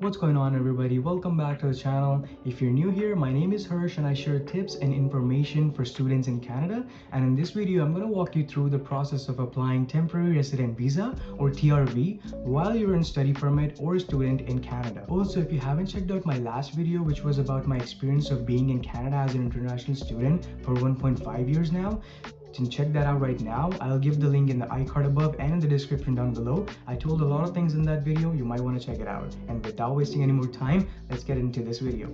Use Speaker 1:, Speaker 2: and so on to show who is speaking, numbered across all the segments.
Speaker 1: What's going on, everybody? Welcome back to the channel. If you're new here, my name is Hirsch and I share tips and information for students in Canada. And in this video, I'm going to walk you through the process of applying temporary resident visa or TRV while you're in study permit or a student in Canada. Also, if you haven't checked out my last video, which was about my experience of being in Canada as an international student for 1.5 years now, you can check that out right now. I'll give the link in the iCard above and in the description down below. I told a lot of things in that video. You might want to check it out. And without wasting any more time, let's get into this video.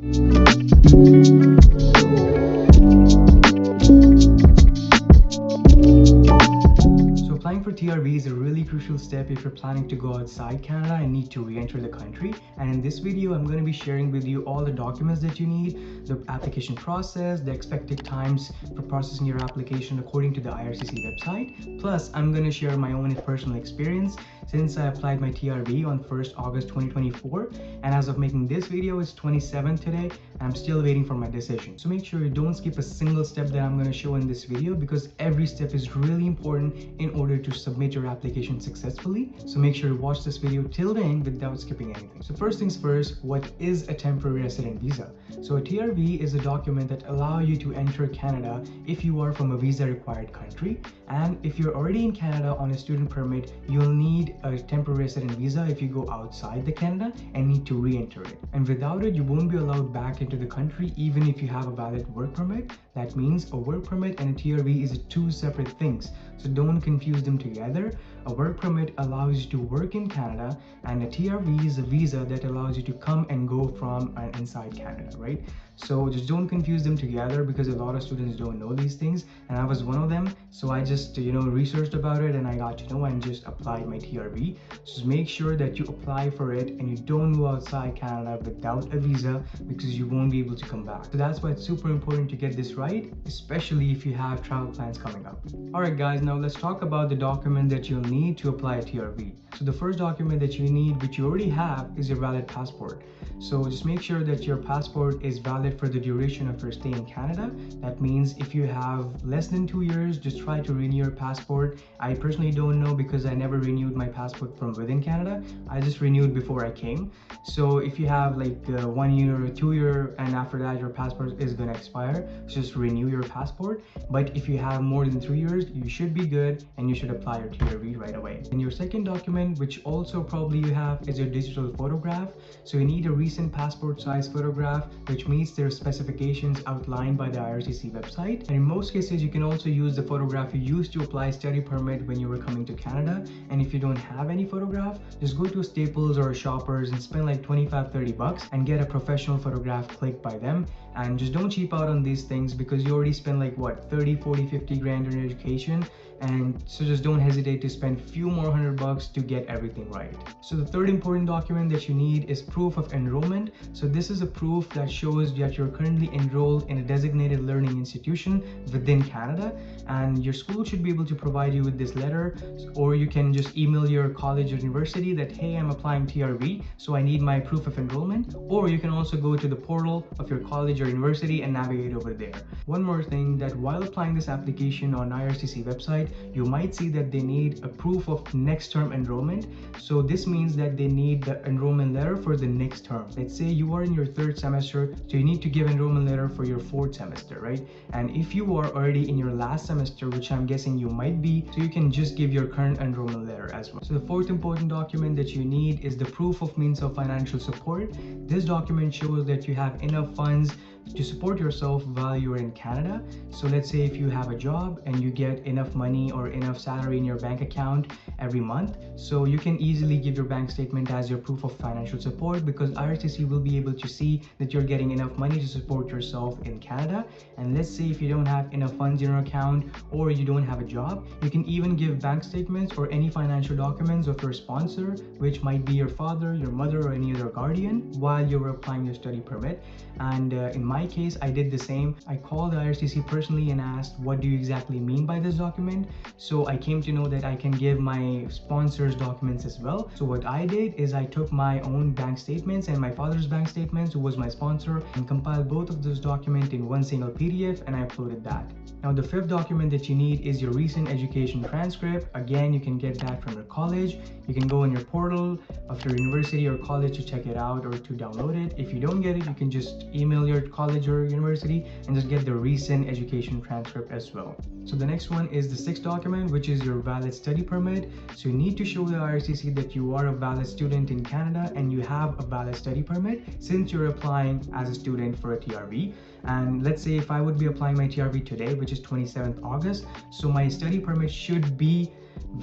Speaker 1: Applying for TRV is a really crucial step if you're planning to go outside Canada and need to re-enter the country. And in this video, I'm going to be sharing with you all the documents that you need, the application process, the expected times for processing your application according to the IRCC website. Plus, I'm going to share my own personal experience since I applied my TRV on 1st August 2024. And as of making this video, it's 27th today, and I'm still waiting for my decision. So make sure you don't skip a single step that I'm going to show in this video, because every step is really important in order to submit your application successfully. So make sure to watch this video till the end without skipping anything. So first things first, what is a temporary resident visa? So a TRV is a document that allows you to enter Canada if you are from a visa required country. And if you're already in Canada on a student permit, you'll need a temporary resident visa if you go outside the Canada and need to re-enter it. And without it, you won't be allowed back into the country even if you have a valid work permit. That means a work permit and a TRV is two separate things. So don't confuse them together. A work permit allows you to work in Canada, and a TRV is a visa that allows you to come and go from and inside Canada, right? So just don't confuse them together, because a lot of students don't know these things, and I was one of them. So I just researched about it and I got to know and just applied my TRV. So make sure that you apply for it and you don't go outside Canada without a visa, because you won't be able to come back. So that's why it's super important to get this right, especially if you have travel plans coming up. Alright guys, now let's talk about the document that you'll need to apply a TRV. So the first document that you need, which you already have, is your valid passport. So just make sure that your passport is valid for the duration of your stay in Canada. That means if you have less than 2 years, just try to renew your passport. I personally don't know, because I never renewed my passport from within Canada. I just renewed before I came. So if you have like 1 year or 2 year, and after that your passport is gonna expire, just renew your passport. But if you have more than 3 years, you should be good and you should apply your TRV right away. And your second document, which also probably you have, is your digital photograph. So you need a recent passport size photograph which meets their specifications outlined by the IRCC website. And in most cases, you can also use the photograph you used to apply study permit when you were coming to Canada. And if you don't have any photograph, just go to Staples or Shoppers and spend like 25-30 bucks and get a professional photograph clicked by them. And just don't cheap out on these things, because you already spend like what, 30, 40, 50 grand on education. And so just don't hesitate to spend few more $100 to get everything right. So the third important document that you need is proof of enrollment. So this is a proof that shows that you're currently enrolled in a designated learning institution within Canada, and your school should be able to provide you with this letter, or you can just email your college or university that, hey, I'm applying TRV, so I need my proof of enrollment. Or you can also go to the portal of your college or university and navigate over there. One more thing, that while applying this application on IRCC website, you might see that they need a proof of next term enrollment. So this means that they need the enrollment letter for the next term. Let's say you are in your 3rd semester, so you need to give enrollment letter for your 4th semester, right? And if you are already in your last semester, which I'm guessing you might be, so you can just give your current enrollment letter as well. So the fourth important document that you need is the proof of means of financial support. This document shows that you have enough funds to support yourself while you're in Canada. So let's say if you have a job and you get enough money or enough salary in your bank account every month, so you can easily give your bank statement as your proof of financial support, because IRCC will be able to see that you're getting enough money to support yourself in Canada. And let's say if you don't have enough funds in your account or you don't have a job, you can even give bank statements or any financial documents of your sponsor, which might be your father, your mother, or any other guardian, while you're applying your study permit. And in my my case, I did the same. I called the IRCC personally and asked, what do you exactly mean by this document? So I came to know that I can give my sponsor's documents as well. So what I did is I took my own bank statements and my father's bank statements, who was my sponsor, and compiled both of those documents in one single PDF, and I uploaded that. Now the fifth document that you need is your recent education transcript. Again, you can get that from your college. You can go on your portal of your university or college to check it out or to download it. If you don't get it, you can just email your college or university and just get the recent education transcript as well. So the next one is the sixth document, which is your valid study permit. So you need to show the IRCC that you are a valid student in Canada and you have a valid study permit since you're applying as a student for a TRV. And let's say if I would be applying my TRV today, which is 27th August, so my study permit should be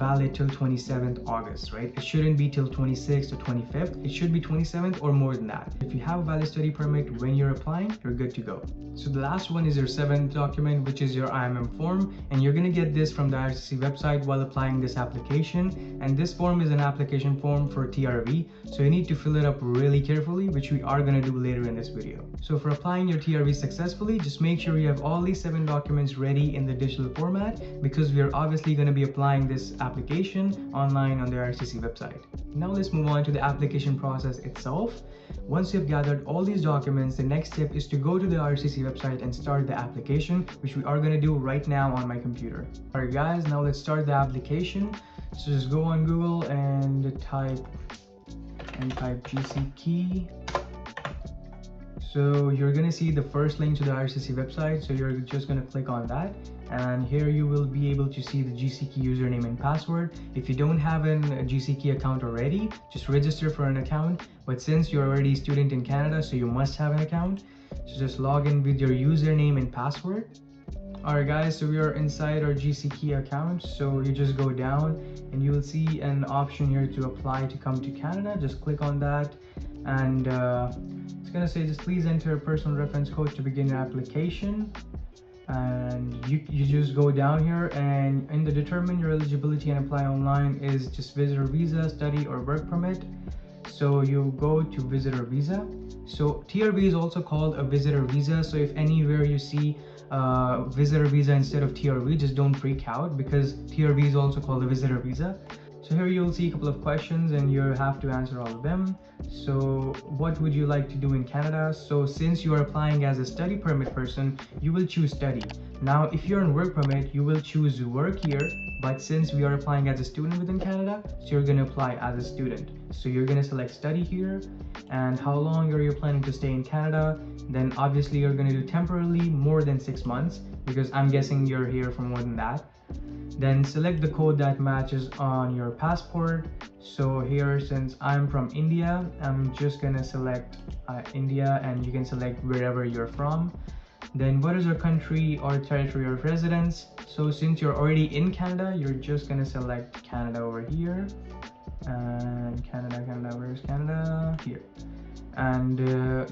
Speaker 1: valid till 27th August, right? It shouldn't be till 26th or 25th. It should be 27th or more than that. If you have a valid study permit when you're applying, you're good to go. So the last one is your seventh document, which is your IMM form, and you're going to get this from the IRCC website while applying this application. And this form is an application form for TRV, so you need to fill it up really carefully, which we are going to do later in this video. So for applying your TRV successfully, just make sure you have all these 7 documents ready in the digital format, because we are obviously going to be applying this application online on the IRCC website. Now let's move on to the application process itself. Once you've gathered all these documents, the next step is to go to the IRCC website and start the application, which we are going to do right now on my computer. Alright guys, now let's start the application. So just go on Google and type GCKey. So you're going to see the first link to the IRCC website, so you're just going to click on that, and here you will be able to see the GCKey username and password. If you don't have a GCKey account already, just register for an account, but since you're already a student in Canada, so you must have an account, so just log in with your username and password. Alright guys, so we are inside our GCKey account, so you just go down and you will see an option here to apply to come to Canada. Just click on that, and it's gonna say just please enter a personal reference code to begin your application. And you just go down here, and in the determine your eligibility and apply online is just visitor visa, study or work permit. So you go to visitor visa. So TRV is also called a visitor visa, so if anywhere you see visitor visa instead of TRV, just don't freak out, because TRV is also called a visitor visa. So here you'll see a couple of questions and you have to answer all of them. So what would you like to do in Canada? So since you are applying as a study permit person, you will choose study. Now if you're on work permit, you will choose work here, but since we are applying as a student within Canada, so you're going to apply as a student. So you're going to select study here, and how long are you planning to stay in Canada. Then obviously you're going to do temporarily more than 6 months, because I'm guessing you're here for more than that. Then select the code that matches on your passport. So here, since I'm from India, I'm just gonna select India, and you can select wherever you're from. Then what is your country or territory of residence? So since you're already in Canada, you're just gonna select Canada over here. And Canada, where's Canada? Here. And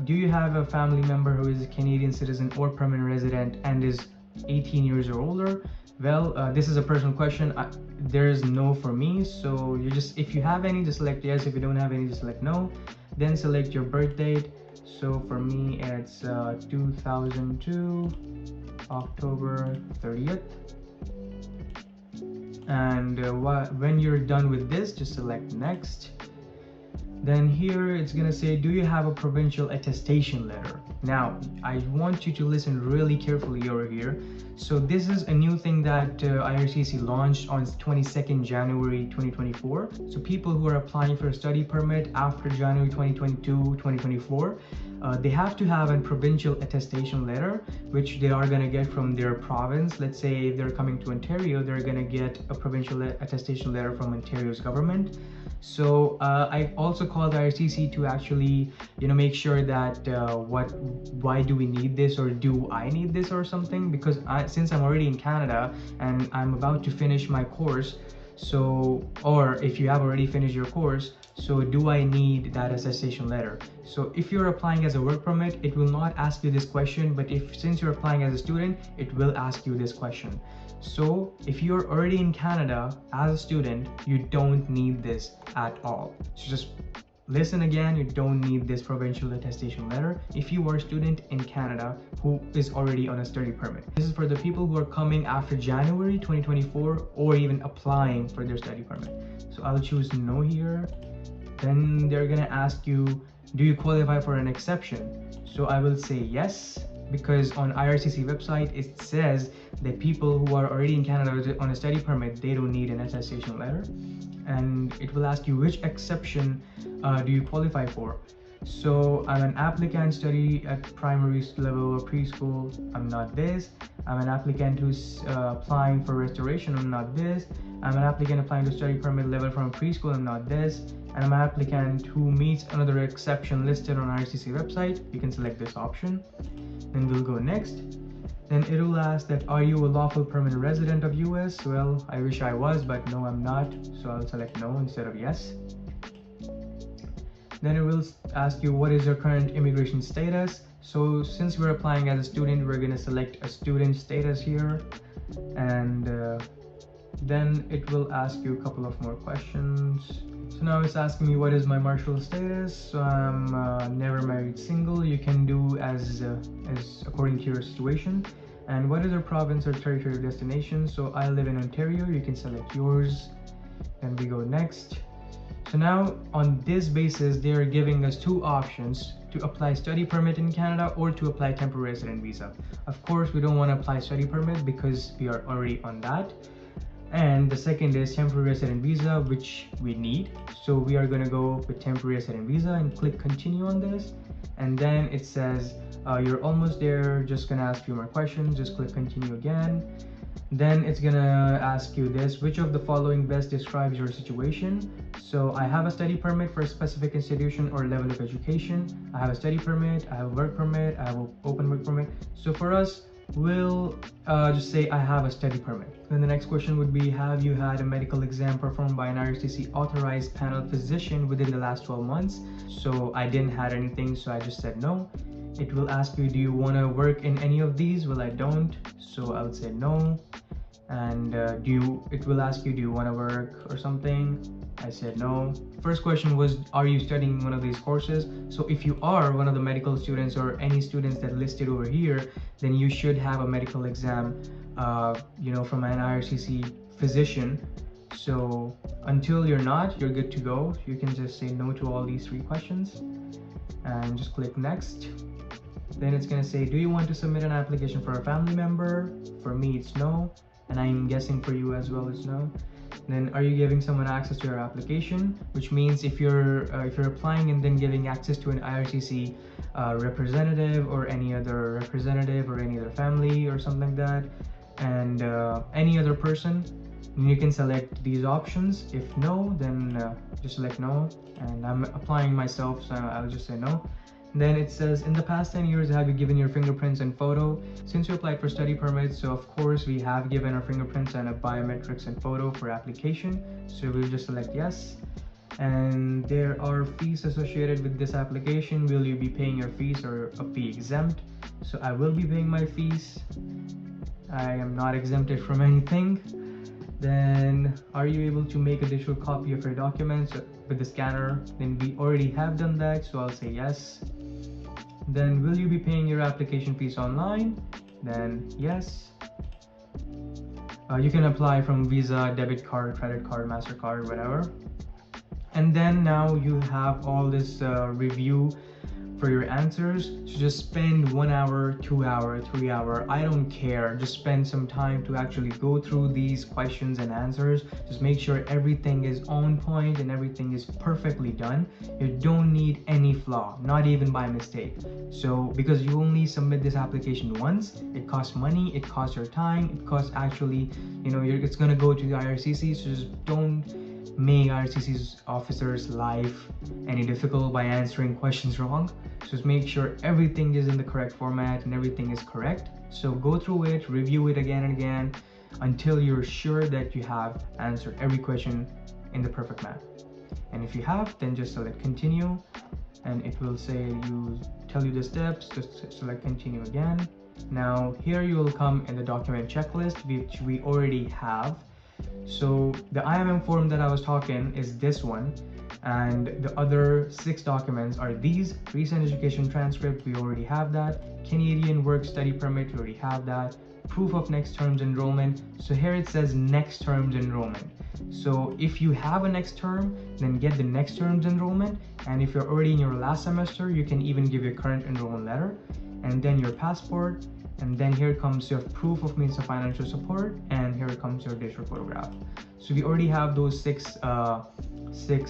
Speaker 1: do you have a family member who is a Canadian citizen or permanent resident and is 18 years or older? Well, this is a personal question. There is no for me, so you just, if you have any, just select yes. If you don't have any, just select no. Then select your birth date. So for me, it's 2002 October 30th. And when you're done with this, just select next. Then here it's gonna say, do you have a provincial attestation letter? Now I want you to listen really carefully over here. So this is a new thing that IRCC launched on 22nd January 2024. So people who are applying for a study permit after January 2022-2024, they have to have a provincial attestation letter, which they are going to get from their province. Let's say if they're coming to Ontario, they're going to get a provincial attestation letter from Ontario's government. So I also called IRCC to actually, make sure that why do we need this, or do I need this or something? Because since I'm already in Canada and I'm about to finish my course, so, or if you have already finished your course, so do I need that attestation letter? So if you're applying as a work permit, it will not ask you this question, but since you're applying as a student, it will ask you this question. So if you're already in Canada as a student, you don't need this at all. So just listen again, you don't need this provincial attestation letter if you are a student in Canada who is already on a study permit. This is for the people who are coming after January 2024 or even applying for their study permit. So I'll choose no here. Then they're gonna ask you, do you qualify for an exception? So I will say yes, because on IRCC website it says that people who are already in Canada on a study permit, they don't need an attestation letter. And it will ask you which exception do you qualify for. So I'm an applicant study at primary level or preschool, I'm not this. I'm an applicant who's applying for restoration, I'm not this. I'm an applicant applying to study permit level from preschool, I'm not this. And I'm an applicant who meets another exception listed on IRCC website. You can select this option. Then we'll go next. Then it will ask that, are you a lawful permanent resident of US? Well, I wish I was, but no, I'm not. So I'll select no instead of yes. Then it will ask you, what is your current immigration status? So since we're applying as a student, we're gonna select a student status here. And then it will ask you a couple of more questions. So now it's asking me what is my marital status. So I'm never married, single. You can do as according to your situation. And what is your province or territory destination? So I live in Ontario. You can select yours. Then we go next. So now on this basis, they are giving us two options to apply study permit in Canada or to apply temporary resident visa. Of course, we don't want to apply study permit because we are already on that. And the second is temporary resident visa, which we need. So we are going to go with temporary resident visa and click continue on this. And then it says you're almost there, just gonna ask you more questions, just click continue again. Then it's gonna ask you this, which of the following best describes your situation? So I have a study permit for a specific institution or level of education. I have a study permit, I have a work permit, I have an open work permit. So for us, we'll just say I have a study permit. Then the next question would be, have you had a medical exam performed by an IRCC authorized panel physician within the last 12 months? So I didn't have anything, so I just said no. It will ask you, do you want to work in any of these? Well, I don't, so I'll say no. And it will ask you, do you want to work or something? I said no. First question was, are you studying one of these courses? So if you are one of the medical students or any students that listed over here, then you should have a medical exam, from an IRCC physician. So until you're not, you're good to go. You can just say no to all these three questions and just click next. Then it's going to say, do you want to submit an application for a family member? For me, it's no. And I'm guessing for you as well, it's no. Then are you giving someone access to your application? Which means if you're applying and then giving access to an IRCC representative or any other representative or any other family or something like that, and any other person, you can select these options. If no, then just select no. And I'm applying myself, so I'll just say no. Then it says, in the past 10 years, have you given your fingerprints and photo? Since you applied for study permits, so of course we have given our fingerprints and a biometrics and photo for application. So we'll just select yes. And there are fees associated with this application. Will you be paying your fees or a fee exempt? So I will be paying my fees. I am not exempted from anything. Then are you able to make a digital copy of your documents with the scanner? Then we already have done that, so I'll say yes. Then will you be paying your application fees online? Then yes. You can apply from Visa, debit card, credit card, MasterCard, whatever. And then now you have all this review for your answers. So just spend 1 hour, 2 hour, 3 hour, I don't care. Just spend some time to actually go through these questions and answers. Just make sure everything is on point and everything is perfectly done. You don't need any flaw, not even by mistake. So because you only submit this application once, it costs money, it costs your time, it costs actually, it's gonna go to the IRCC. So just don't make IRCC's officers' life any difficult by answering questions wrong. Just make sure everything is in the correct format and everything is correct. So go through it, review it again and again until you're sure that you have answered every question in the perfect manner. And if you have, then just select continue, and it will tell you the steps. Just select continue again. Now here you will come in the document checklist, which we already have. So the IMM form that I was talking is this one. And the other 6 documents are these: recent education transcript, we already have that; Canadian work study permit, we already have that; proof of next term's enrollment. So here it says next term's enrollment. So if you have a next term, then get the next term's enrollment, and if you're already in your last semester, you can even give your current enrollment letter, and then your passport, and then here comes your proof of means of financial support, and here comes your digital photograph. So we already have those six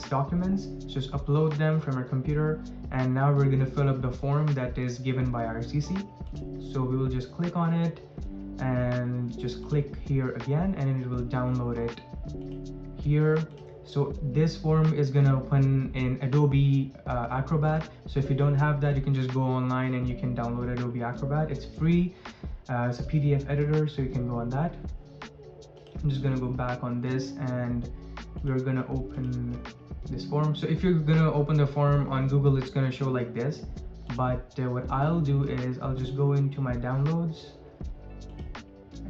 Speaker 1: documents. Just upload them from your computer, and now we're going to fill up the form that is given by IRCC. So we will just click on it and just click here again, and it will download it here. So this form is going to open in Adobe Acrobat. So if you don't have that, you can just go online and you can download Adobe Acrobat. It's free. It's a PDF editor, so you can go on that. I'm just going to go back on this, and we're going to open this form. So if you're going to open the form on Google, it's going to show like this. But what I'll do is I'll just go into my downloads,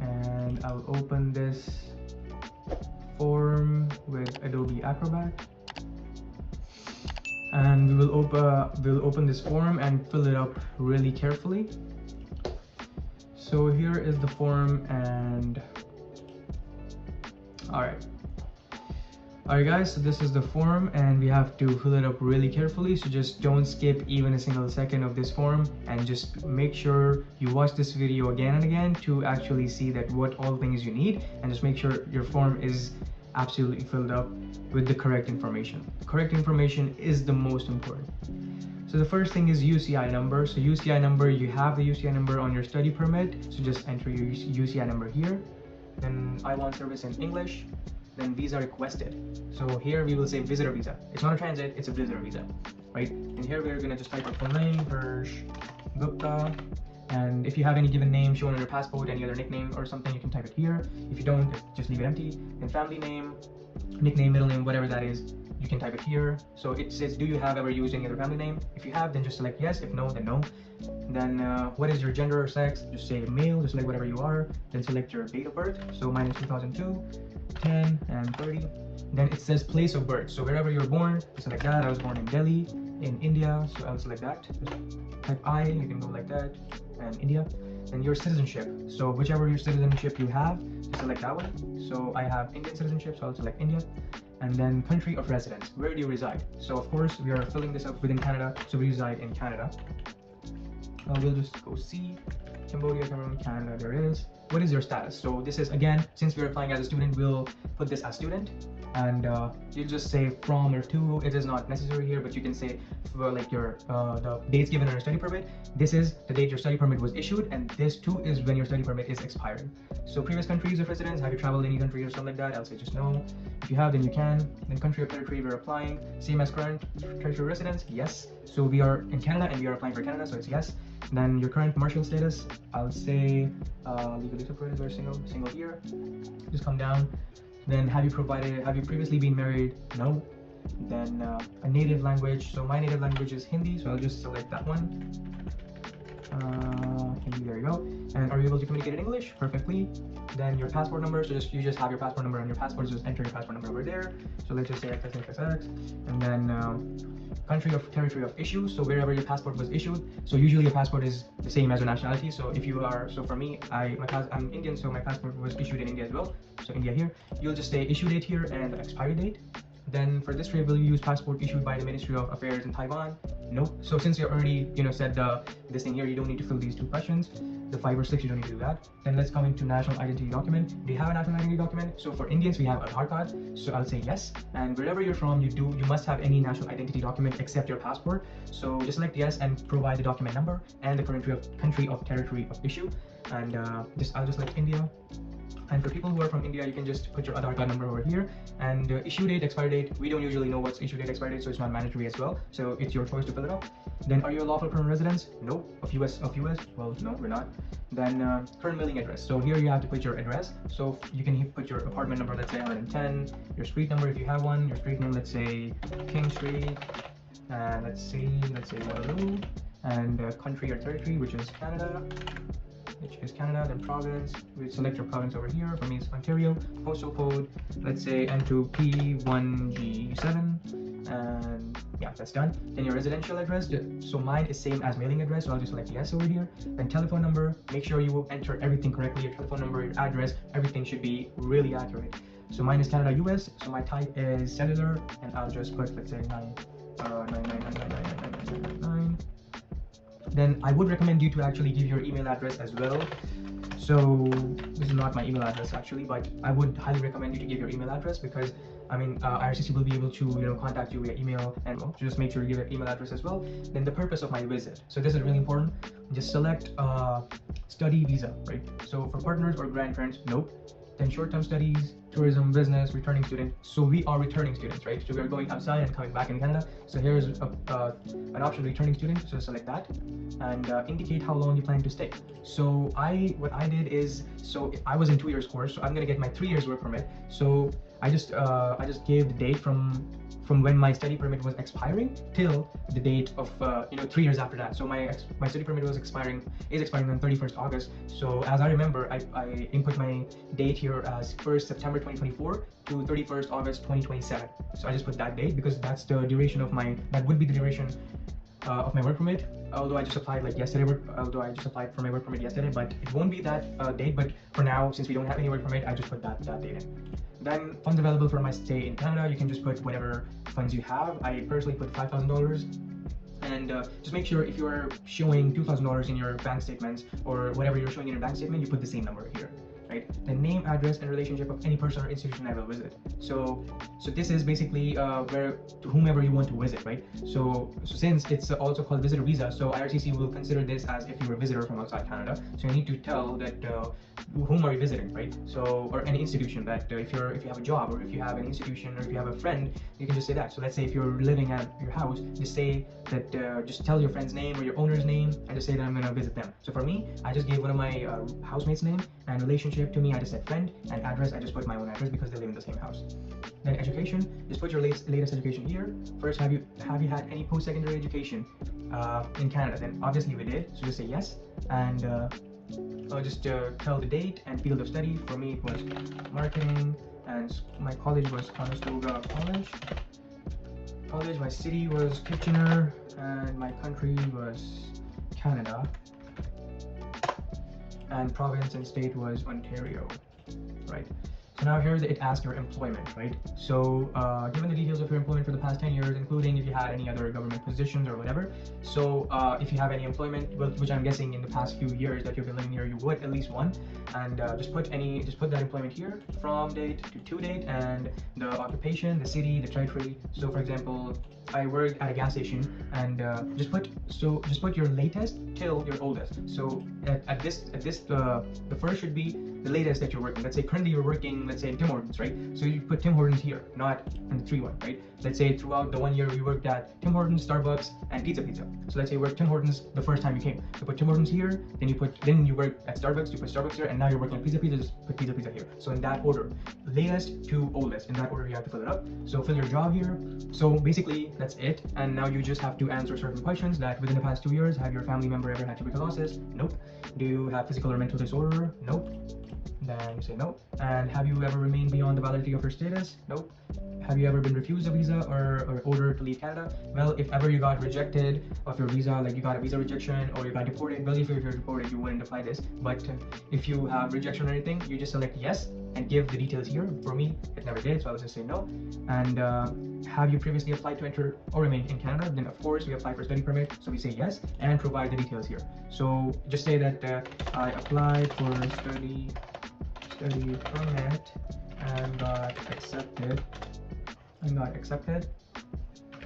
Speaker 1: and I'll open this form with Adobe Acrobat, and we'll open this form and fill it up really carefully. So here is the form, and alright guys, so this is the form, and we have to fill it up really carefully. So just don't skip even a single second of this form, and just make sure you watch this video again and again to actually see that what all things you need, and just make sure your form is absolutely filled up with the correct information. The correct information is the most important. So the first thing is UCI number. So UCI number, you have the UCI number on your study permit, so just enter your UCI number here. Then I want service in English. Then visa requested. So here we will say visitor visa. It's not a transit, it's a visitor visa, right? And here we're gonna just type our full name, Harsh Gupta. And if you have any given name shown on your passport, any other nickname or something, you can type it here. If you don't, just leave it empty. Then family name, nickname, middle name, whatever that is, you can type it here. So it says, do you have ever used any other family name? If you have, then just select yes. If no, then no. Then what is your gender or sex? Just say male, just select whatever you are. Then select your date of birth. So mine is 2002, 10, and 30. Then it says place of birth. So wherever you're born, select that. I was born in Delhi, in India, so I'll select that. Just type I, you can go like that, and India. Then your citizenship. So whichever your citizenship you have, just select that one. So I have Indian citizenship, so I'll select India. And then country of residence. Where do you reside? So of course we are filling this up within Canada, so we reside in Canada. We'll just go see Cambodia, Cameroon, Canada. There it is. What is your status? So this is, again, since we're applying as a student, we'll put this as student, and you just say from or to. It is not necessary here, but you can say for like your the dates given on your study permit. This is the date your study permit was issued, and this too is when your study permit is expiring. So previous countries of residence, have you traveled any country or something like that? I'll say just no. If you have, then you can. Then country of territory we're applying, same as current territory of residence, yes. So we are in Canada and we are applying for Canada, so it's yes. Then your current marital status, I'll say legally separated or single here. Just come down. Then have you previously been married? No. Then a native language. So my native language is Hindi, so I'll just select that one. Hindi, there you go. And are you able to communicate in English? Perfectly. Then your passport number. So you just have your passport number on your passport. So just enter your passport number over there. So let's just say XXXX. And then country of territory of issue. So wherever your passport was issued. So usually your passport is the same as your nationality. So if you are, so for me, I'm Indian, so my passport was issued in India as well. So India here. You'll just say issue date here and expiry date. Then for this trade, will you use passport issued by the Ministry of Affairs in Taiwan? No. So since you already, said this thing here, you don't need to fill these 2 questions. The 5 or 6, you don't need to do that. Then let's come into national identity document. Do you have a national identity document? So for Indians, we have a Aadhaar card. So I'll say yes. And wherever you're from, you must have any national identity document except your passport. So just select yes and provide the document number and the country of territory of issue. And I'll just select India. And for people who are from India, you can just put your Aadhaar card number over here. And issue date, expiry date, we don't usually know what's issue date, expiry date, so it's not mandatory as well. So it's your choice to fill it up. Then are you a lawful permanent resident? No. Of US? Well, no, we're not. Then current mailing address. So here you have to put your address. So you can put your apartment number, let's say 110, your street number if you have one, your street name, let's say King Street, and let's say Waterloo, and country or territory, which is Canada. Then province, we select your province over here. For me it's Ontario. Postal code, let's say N2P1G7, and yeah, that's done. Then your residential address, so mine is same as mailing address, so I'll just select yes over here. Then telephone number, make sure you enter everything correctly, your telephone number, your address, everything should be really accurate. So mine is Canada US, so my type is cellular, and I'll just put, let's say 999999999. Then I would recommend you to actually give your email address as well. So this is not my email address actually, but I would highly recommend you to give your email address, because I mean IRCC will be able to contact you via email, and just make sure you give your email address as well. Then the purpose of my visit, so this is really important. Just select study visa, right? So for partners or grandparents, nope. Then short-term studies, tourism, business, returning student. So we are returning students, right? So we are going outside and coming back in Canada. So here's an option, returning student. So select that, and indicate how long you plan to stay. So what I did is, so I was in 2 years course, so I'm gonna get my 3 years work permit. So I just gave the date from when my study permit was expiring till the date of 3 years after that. So my study permit is expiring on 31st August. So as I remember, I input my date here as 1st September 2024 to 31st August 2027. So I just put that date because that's the duration of that would be the duration of my work permit. Although I just applied for my work permit yesterday, but it won't be that date. But for now, since we don't have any work permit, I just put that date in. Then funds available for my stay in Canada, you can just put whatever funds you have. I personally put $5,000. And just make sure if you are showing $2,000 in your bank statements or whatever you're showing in your bank statement, you put the same number here, right? The name, address, and relationship of any person or institution I will visit. So this is basically to whomever you want to visit, right? So since it's also called visitor visa, so IRCC will consider this as if you were a visitor from outside Canada. So you need to tell that whom are you visiting, right? So, or any institution that if you have a job, or if you have an institution, or if you have a friend, you can just say that. So let's say if you're living at your house, just say that, just tell your friend's name or your owner's name, and just say that I'm gonna visit them. So for me, I just gave one of my housemates' name, and relationship to me, I just said friend, and address, I just put my own address because they live in the same house. Then education, just put your latest education here. First, have you had any post-secondary education in Canada? Then obviously we did, so just say yes, and just tell the date and field of study. For me, it was marketing, and my college was Conestoga College. My city was Kitchener, and my country was Canada, and province and state was Ontario, right? So now here it asks your employment, right? So given the details of your employment for the past 10 years, including if you had any other government positions or whatever. So if you have any employment, which I'm guessing in the past few years that you've been living here, you would at least one, and just put that employment here, from date to date, and the occupation, the city, the territory. So for example, I worked at a gas station, and just put your latest till your oldest. So at this the first should be the latest that you're working. Let's say currently you're working, let's say in Tim Hortons, right? So you put Tim Hortons here, not in the 3-1, right? Let's say throughout the 1 year you worked at Tim Hortons, Starbucks, and Pizza. So let's say you worked Tim Hortons the first time you came. So put Tim Hortons here, then you worked at Starbucks, you put Starbucks here, and now you're working at Pizza, just put Pizza here. So in that order, latest to oldest, in that order you have to fill it up. So fill your job here. So basically that's it, and now you just have to answer certain questions that within the past 2 years, have your family member ever had tuberculosis? Nope. Do you have physical or mental disorder? Nope. Then you say no. And have you ever remained beyond the validity of your status? Nope. Have you ever been refused a visa or ordered to leave Canada? Well, if ever you got rejected of your visa, like you got a visa rejection or you got deported, well, if you're deported, you wouldn't apply this. But if you have rejection or anything, you just select yes and give the details here. For me, it never did, so I'll just say no. And have you previously applied to enter or remain in Canada? Then of course we apply for study permit, so we say yes and provide the details here. So just say that I applied for study permit and got accepted,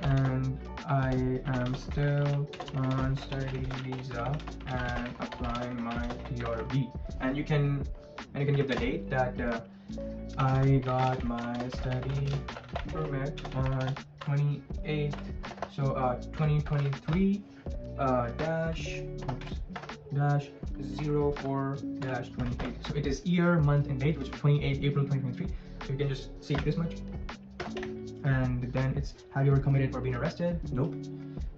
Speaker 1: and I am still on study visa and applying my TRV. And you can give the date that I got my study permit on 28th, so 2023 04-28. So it is year, month, and date, which is 28 April 2023. So you can just see this much. And then it's, have you ever committed or been arrested? Nope.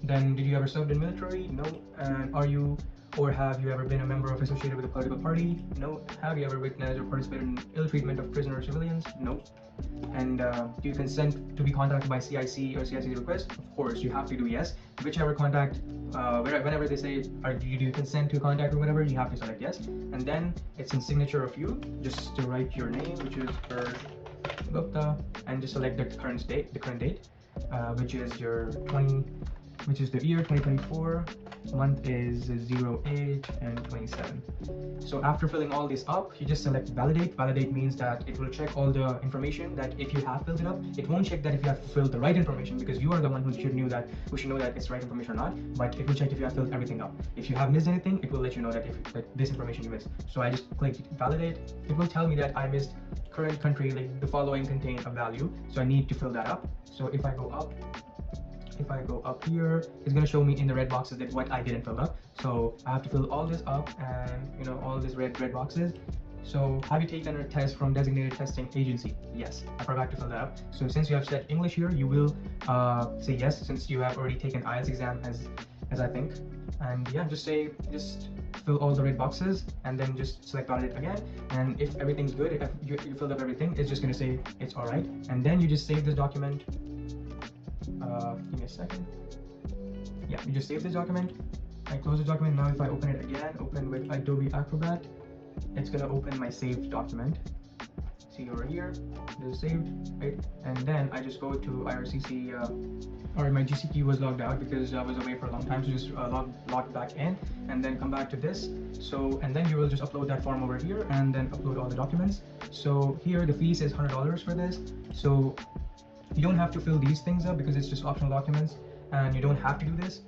Speaker 1: Then did you ever serve in military? No. And are you Or have you ever been a member of associated with a political party? No. Have you ever witnessed or participated in ill treatment of prisoner or civilians? No. And do you consent to be contacted by CIC or CIC's request? Of course, you have to do yes. Whichever contact, whenever they say, do you consent to contact or whatever, you have to select yes. And then it's in signature of you, just to write your name, which is Gupta, and just select the current date, which is which is the year 2024, month is 08 and 27. So after filling all this up, you just select validate. Validate means that it will check all the information that if you have filled it up. It won't check that if you have filled the right information, because you are the one who should know that it's right information or not, but it will check if you have filled everything up. If you have missed anything, it will let you know that this information you missed. So I just clicked validate. It will tell me that I missed current country, like the following contain a value, so I need to fill that up. So if I go up here, it's going to show me in the red boxes that what I didn't fill up. So I have to fill all this up, and all these red boxes. So have you taken a test from designated testing agency? Yes, I forgot to fill that up. So since you have set English here, you will say yes, since you have already taken IELTS exam as I think. And yeah, just fill all the red boxes and then just select audit again. And if everything's good, if you filled up everything, it's just going to say it's all right. And then you just save this document. Give me a second. Yeah, you just save this document. I close the document. Now if I open it again, open with Adobe Acrobat, it's gonna open my saved document. See over here, this is saved, right? And then I just go to IRCC, or my GCP was logged out because I was away for a long time, so just log back in and then come back to this. So, and then you will just upload that form over here and then upload all the documents. So here the fees is $100 for this. So you don't have to fill these things up because it's just optional documents, and you don't have to do this.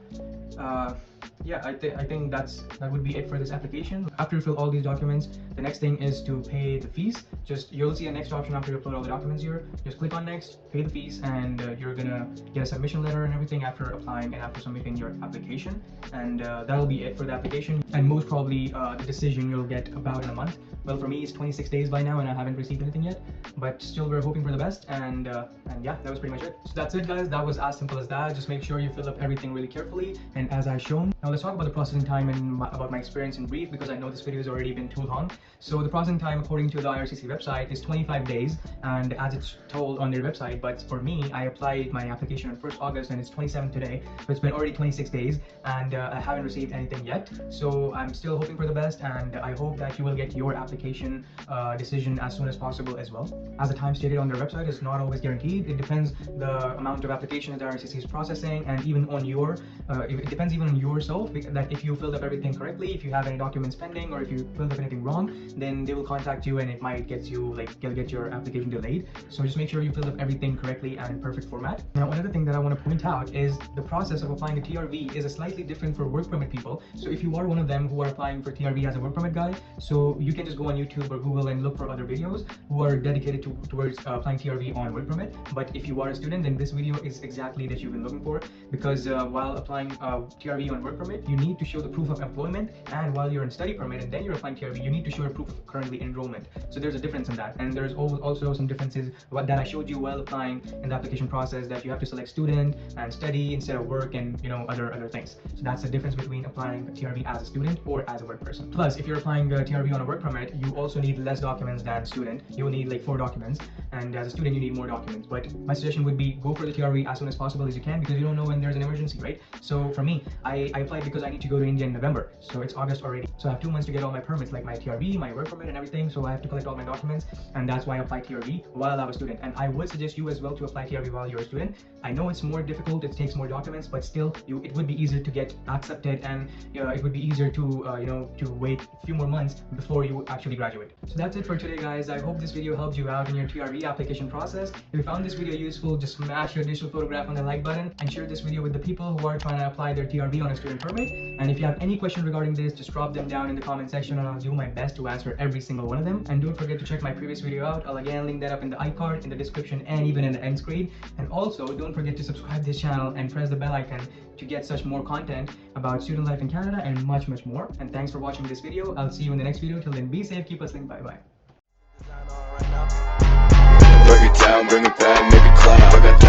Speaker 1: Yeah, I think that would be it for this application. After you fill all these documents, the next thing is to pay the fees. You'll see a next option after you upload all the documents here. Just click on next, pay the fees, and you're gonna get a submission letter and everything after applying and after submitting your application. And that'll be it for the application. And most probably the decision you'll get about in a month. Well, for me it's 26 days by now and I haven't received anything yet, but still we're hoping for the best. And yeah, that was pretty much it. So that's it, guys. That was as simple as that. Just make sure you fill up everything really carefully and as I've shown. Now let's talk about the processing time and about my experience in brief, because I know this video has already been too long. So the processing time according to the IRCC website is 25 days, and as it's told on their website, but for me, I applied my application on 1st August and it's 27 today, so it's been already 26 days and I haven't received anything yet. So I'm still hoping for the best, and I hope that you will get your application decision as soon as possible as well. As the time stated on their website, is not always guaranteed. It depends the amount of applications the IRCC is processing, and even on your it depends even on yourself, that if you filled up everything correctly, if you have any documents pending, or if you filled up anything wrong, then they will contact you and it might get your application delayed. So just make sure you filled up everything correctly and in perfect format. Now another thing that I want to point out is the process of applying a TRV is slightly different for work permit people. So if you are one of them who are applying for TRV as a work permit guy, so you can just go on YouTube or Google and look for other videos who are dedicated towards applying TRV on work permit. But if you are a student, then this video is exactly that you've been looking for, because while applying TRV on work permit, you need to show the proof of employment, and while you're in study permit and then you're applying TRV, you need to show a proof of currently enrollment. So there's a difference in that, and there's also some differences that I showed you while applying in the application process, that you have to select student and study instead of work and other things. So that's the difference between applying TRV as a student or as a work person. Plus, if you're applying TRV on a work permit, you also need less documents than student. You will need like 4 documents, and as a student you need more documents. But my suggestion would be go for the TRV as soon as possible as you can, because you don't know when there's an emergency, right? So for me, I applied because I need to go to India in November, so it's August already. So I have 2 months to get all my permits, like my TRV, my work permit and everything. So I have to collect all my documents, and that's why I applied TRV while I was a student. And I would suggest you as well to apply TRV while you're a student. I know it's more difficult, it takes more documents, but still it would be easier to get accepted, and it would be easier to to wait a few more months before you actually graduate. So that's it for today, guys. I hope this video helped you out in your TRV application process. If you found this video useful, just smash your digital photograph on the like button and share this video with the people who are trying to apply their TRV on a student permit. And if you have any question regarding this, just drop them down in the comment section and I'll do my best to answer every single one of them. And don't forget to check my previous video out. I'll again link that up in the iCard, in the description, and even in the end screen. And also don't forget to subscribe to this channel and press the bell icon to get such more content about student life in Canada and much more. And thanks for watching this video. I'll see you in the next video. Till then, be safe, keep hustling, bye bye.
Speaker 2: Break it down, bring it back, make it clap. I got